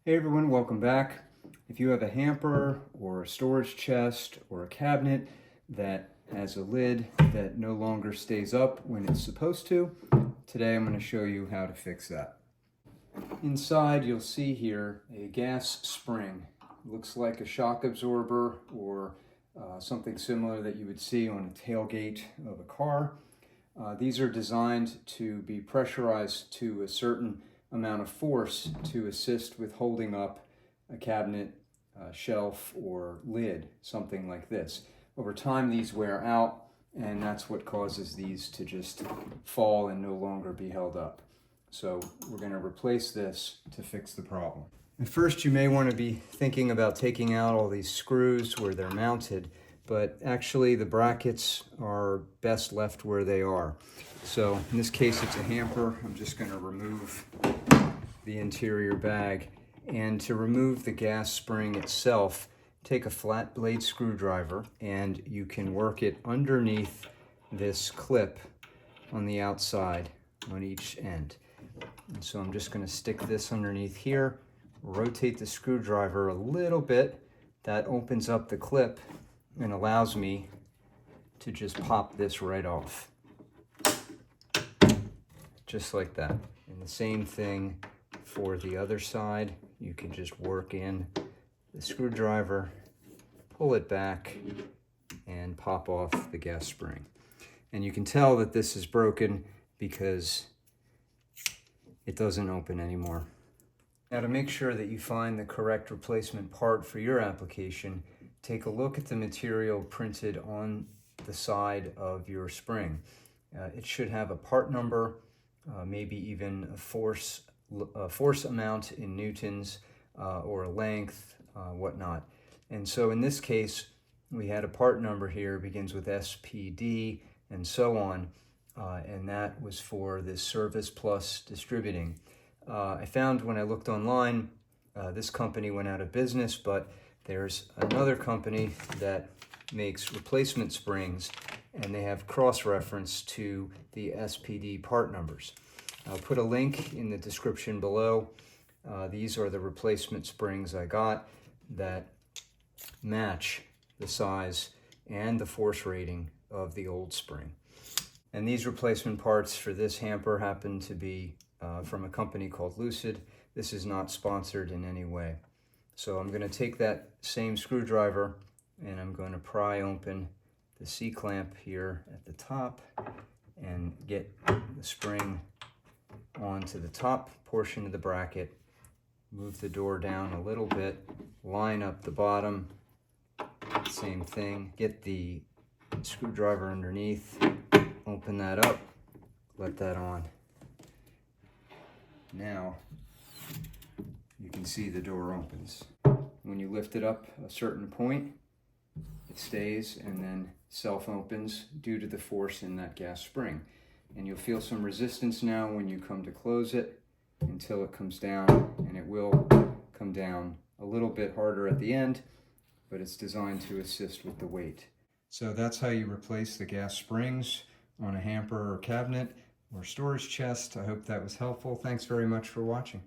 Hey everyone, welcome back. If you have a hamper or a storage chest or a cabinet that has a lid that no longer stays up when it's supposed to, today I'm going to show you how to fix that. Inside you'll see here a gas spring. It looks like a shock absorber or something similar that you would see on a tailgate of a car. These are designed to be pressurized to a certain amount of force to assist with holding up a cabinet, shelf, or lid, something like this. Over time these wear out, and that's what causes these to just fall and no longer be held up. So we're going to replace this to fix the problem. At first you may want to be thinking about taking out all these screws where they're mounted, but actually the brackets are best left where they are. So in this case it's a hamper. I'm just going to remove the interior bag, and to remove the gas spring itself, take a flat blade screwdriver and you can work it underneath this clip on the outside on each end. And so I'm just going to stick this underneath here, rotate the screwdriver a little bit. That opens up the clip and allows me to just pop this right off. Just like that. And the same thing for the other side. You can just work in the screwdriver, pull it back, and pop off the gas spring. And you can tell that this is broken because it doesn't open anymore. Now, to make sure that you find the correct replacement part for your application, take a look at the material printed on the side of your spring. It should have a part number, maybe even a force amount in newtons, or a length, whatnot. And so in this case, we had a part number here, begins with SPD and so on, and that was for this service plus distributing. I found when I looked online, this company went out of business, but there's another company that makes replacement springs, and they have cross-reference to the SPD part numbers. I'll put a link in the description below. These are the replacement springs I got that match the size and the force rating of the old spring. And these replacement parts for this hamper happen to be from a company called Lucid. This is not sponsored in any way. So I'm going to take that same screwdriver and I'm going to pry open the C-clamp here at the top and get the spring onto the top portion of the bracket, move the door down a little bit, line up the bottom, same thing, get the screwdriver underneath, open that up, let that on. Now you can see the door opens. When you lift it up a certain point, it stays and then self-opens due to the force in that gas spring. And you'll feel some resistance now when you come to close it until it comes down, and it will come down a little bit harder at the end, but it's designed to assist with the weight. So that's how you replace the gas springs on a hamper or cabinet or storage chest. I hope that was helpful. Thanks very much for watching.